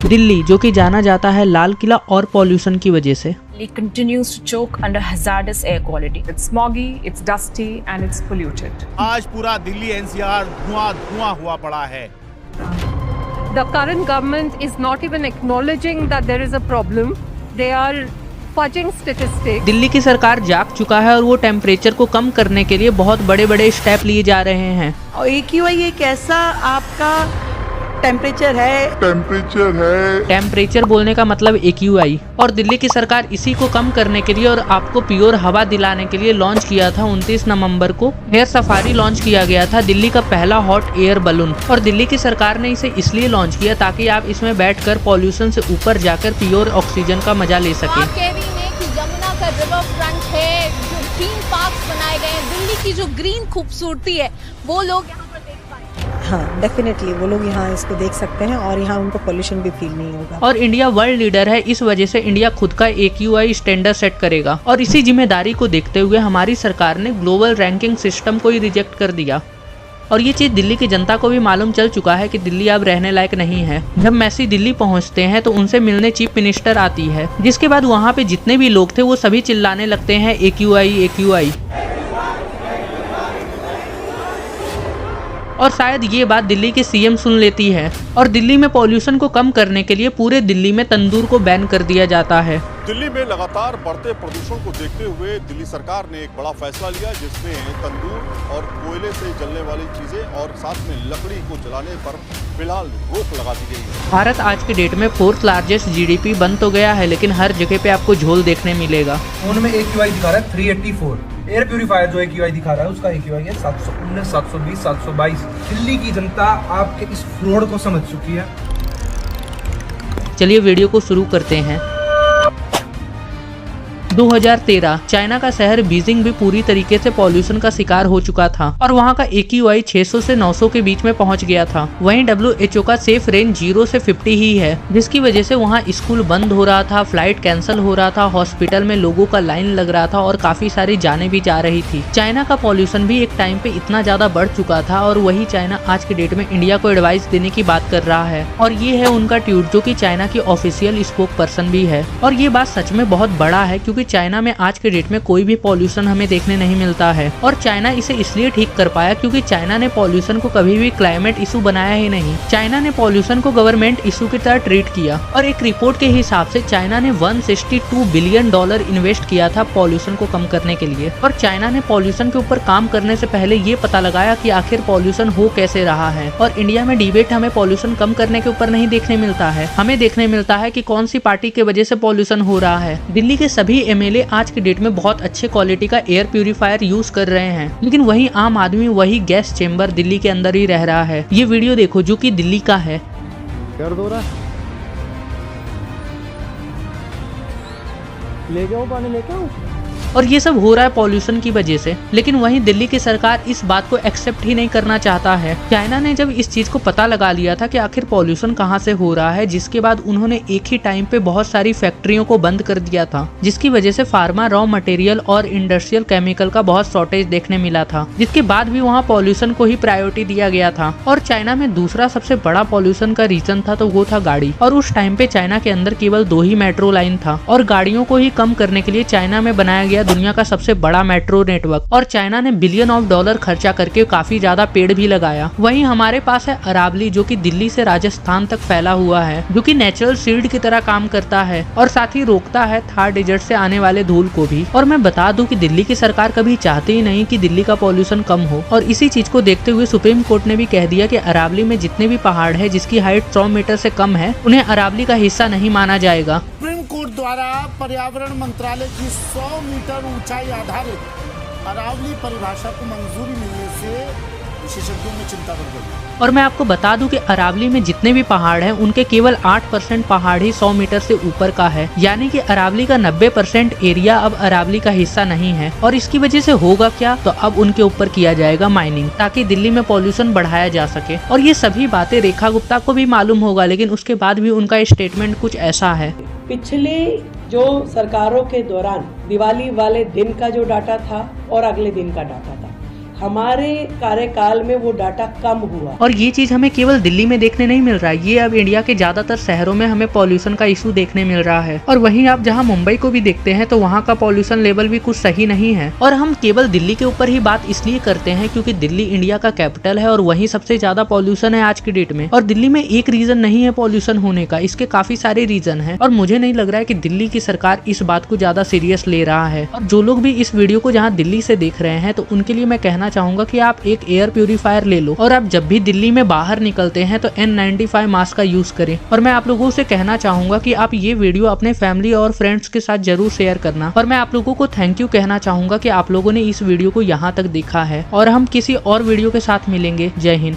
दिल्ली, जो कि जाना जाता है लाल किला और पॉल्यूशन की वजह से, It continues to choke under hazardous air quality. It's smoggy, it's dusty and it's polluted. आज पूरा दिल्ली एनसीआर धुआं हुआ पड़ा है। The current government is not even acknowledging that there is a problem. They are fudging statistics. Delhi की सरकार जाग चुका है और वो टेम्परेचर को कम करने के लिए बहुत बड़े बड़े स्टेप लिए जा रहे हैं। और AQI एक ऐसा आपका टेम्परेचर है। टेम्परेचर बोलने का मतलब AQI। और दिल्ली की सरकार इसी को कम करने के लिए और आपको प्योर हवा दिलाने के लिए लॉन्च किया था 29 नवंबर को एयर सफारी लॉन्च किया गया था, दिल्ली का पहला हॉट एयर बलून। और दिल्ली की सरकार ने इसे इसलिए लॉन्च किया ताकि आप इसमें बैठकर पॉल्यूशन से ऊपर जाकर प्योर ऑक्सीजन का मजा ले सके। यमुना का रिवर फ्रंट है, जो ग्रीन पार्क्स बनाए गए हैं, दिल्ली की जो ग्रीन खूबसूरती है वो लोग यहाँ पर देख पाए। हाँ, डेफिनेटली वो लोग यहाँ इसको देख सकते हैं और यहाँ उनको पोल्यूशन भी फील नहीं होगा। और इंडिया वर्ल्ड लीडर है, इस वजह से इंडिया खुद का AQI स्टैंडर्ड सेट करेगा। और इसी जिम्मेदारी को देखते हुए हमारी सरकार ने ग्लोबल रैंकिंग सिस्टम को ही रिजेक्ट कर दिया। और ये चीज दिल्ली की जनता को भी मालूम चल चुका है कि दिल्ली अब रहने लायक नहीं है। जब मेसी दिल्ली पहुंचते हैं तो उनसे मिलने चीफ मिनिस्टर आती है, जिसके बाद वहाँ पे जितने भी लोग थे वो सभी चिल्लाने लगते हैं AQI। और शायद ये बात दिल्ली के CM सुन लेती है और दिल्ली में पॉल्यूशन को कम करने के लिए पूरे दिल्ली में तंदूर को बैन कर दिया जाता है। दिल्ली में लगातार बढ़ते प्रदूषण को देखते हुए दिल्ली सरकार ने एक बड़ा फैसला लिया, जिसमें तंदूर और कोयले से जलने वाली चीजें और साथ में लकड़ी को जलाने पर फिलहाल रोक लगा दी गई है। भारत आज के डेट में 4th लार्जेस्ट GDP बन तो गया है, लेकिन हर जगह पे आपको झोल देखने मिलेगा। फोन में AQI दिखा रहा है 384, एयर प्यूरिफायर जो AQI दिखा रहा है उसका AQI है 719, 720, 722। दिल्ली की जनता आपके इस फ्रॉड को समझ चुकी है। चलिए वीडियो को शुरू करते हैं। 2013 चाइना का शहर बीजिंग भी पूरी तरीके से पॉल्यूशन का शिकार हो चुका था और वहां का AQI 600 से 900 के बीच में पहुंच गया था। वहीं WHO का सेफ रेंज 0 से 50 ही है, जिसकी वजह से वहां स्कूल बंद हो रहा था, फ्लाइट कैंसिल हो रहा था, हॉस्पिटल में लोगों का लाइन लग रहा था और काफी सारी जानें भी जा रही थी। चाइना का पॉल्यूशन भी एक टाइम पे इतना ज्यादा बढ़ चुका था और वही चाइना आज के डेट में इंडिया को एडवाइस देने की बात कर रहा है। और ये है उनका ट्वीट, जो की चाइना की ऑफिशियल स्पोक पर्सन भी है। और ये बात सच में बहुत बड़ा है, क्योंकि चाइना में आज के डेट में कोई भी पॉल्यूशन हमें देखने नहीं मिलता है। और चाइना इसे इसलिए ठीक कर पाया क्योंकि चाइना ने पॉल्यूशन को कभी भी क्लाइमेट इशू बनाया ही नहीं। चाइना ने पॉल्यूशन को गवर्नमेंट इशू की तरह ट्रीट किया। और एक रिपोर्ट के हिसाब से चाइना ने $162 बिलियन इन्वेस्ट किया था पॉल्यूशन को कम करने के लिए। और चाइना ने पॉल्यूशन के ऊपर काम करने से पहले ये पता लगाया कि आखिर पॉल्यूशन हो कैसे रहा है। और इंडिया में डिबेट हमें पॉल्यूशन कम करने के ऊपर नहीं देखने मिलता है, हमें देखने मिलता है कि कौन सी पार्टी की वजह से पॉल्यूशन हो रहा है। दिल्ली के सभी MLA आज के डेट में बहुत अच्छे क्वालिटी का एयर प्यूरिफायर यूज कर रहे हैं, लेकिन वही आम आदमी वही गैस चेंबर दिल्ली के अंदर ही रह रहा है। ये वीडियो देखो जो कि दिल्ली का है। कर दो रहा, ले जाओ पानी लेके आओ। और ये सब हो रहा है पॉल्यूशन की वजह से, लेकिन वहीं दिल्ली की सरकार इस बात को एक्सेप्ट ही नहीं करना चाहता है। चाइना ने जब इस चीज को पता लगा लिया था कि आखिर पॉल्यूशन कहाँ से हो रहा है, जिसके बाद उन्होंने एक ही टाइम पे बहुत सारी फैक्ट्रियों को बंद कर दिया था, जिसकी वजह से फार्मा, रॉ मटेरियल और इंडस्ट्रियल केमिकल का बहुत शॉर्टेज देखने मिला था, जिसके बाद भी वहाँ पॉल्यूशन को ही प्रायोरिटी दिया गया था। और चाइना में दूसरा सबसे बड़ा पॉल्यूशन का रीजन था तो वो था गाड़ी। और उस टाइम पे चाइना के अंदर केवल 2 ही मेट्रो लाइन था और गाड़ियों को ही कम करने के लिए चाइना में बनाया गया दुनिया का सबसे बड़ा मेट्रो नेटवर्क। और चाइना ने $बिलियन खर्चा करके काफी ज्यादा पेड़ भी लगाया। वहीं हमारे पास है अरावली, जो कि दिल्ली से राजस्थान तक फैला हुआ है, जो कि नेचुरल सीड की तरह काम करता है और साथ ही रोकता है थार डेजर्ट से आने वाले धूल को भी। और मैं बता दूं कि दिल्ली की सरकार कभी चाहती ही नहीं कि दिल्ली का पॉल्यूशन कम हो। और इसी चीज को देखते हुए सुप्रीम कोर्ट ने भी कह दिया कि अरावली में जितने भी पहाड़ है जिसकी हाइट 100 मीटर से कम है, उन्हें अरावली का हिस्सा नहीं माना जाएगा। सुप्रीम कोर्ट द्वारा पर्यावरण मंत्रालय की 100 मीटर ऊंचाई आधारित अरावली परिभाषा को मंजूरी मिलने से विशेषज्ञों में चिंता बढ़ गई। और मैं आपको बता दूं कि अरावली में जितने भी पहाड़ हैं उनके केवल 8% पहाड़ ही 100 मीटर से ऊपर का है, यानी कि अरावली का 90% एरिया अब अरावली का हिस्सा नहीं है। और इसकी वजह से होगा क्या, तो अब उनके ऊपर किया जाएगा माइनिंग, ताकि दिल्ली में पॉल्यूशन बढ़ाया जा सके। और ये सभी बातें रेखा गुप्ता को भी मालूम होगा, लेकिन उसके बाद भी उनका स्टेटमेंट कुछ ऐसा है। पिछले जो सरकारों के दौरान दिवाली वाले दिन का जो डाटा था और अगले दिन का डाटा था, हमारे कार्यकाल में वो डाटा कम हुआ। और ये चीज हमें केवल दिल्ली में देखने नहीं मिल रहा है, ये अब इंडिया के ज्यादातर शहरों में हमें पॉल्यूशन का इशू देखने मिल रहा है। और वहीं आप जहां मुंबई को भी देखते हैं तो वहां का पॉल्यूशन लेवल भी कुछ सही नहीं है। और हम केवल दिल्ली के ऊपर ही बात इसलिए करते हैं क्योंकि दिल्ली इंडिया का कैपिटल है और वहीं सबसे ज्यादा पॉल्यूशन है आज की डेट में। और दिल्ली में एक रीजन नहीं है पॉल्यूशन होने का, इसके काफी सारे रीजन है। और मुझे नहीं लग रहा है कि दिल्ली की सरकार इस बात को ज्यादा सीरियस ले रहा है। और जो लोग भी इस वीडियो को जहाँ दिल्ली से देख रहे हैं तो उनके लिए मैं कहना चाहूंगा कि आप एक एयर प्यूरिफायर ले लो और आप जब भी दिल्ली में बाहर निकलते हैं तो N95 मास्क का यूज करें। और मैं आप लोगों से कहना चाहूंगा कि आप ये वीडियो अपने फैमिली और फ्रेंड्स के साथ जरूर शेयर करना। और मैं आप लोगों को थैंक यू कहना चाहूंगा कि आप लोगों ने इस वीडियो को यहाँ तक देखा है। और हम किसी और वीडियो के साथ मिलेंगे। जय हिंद।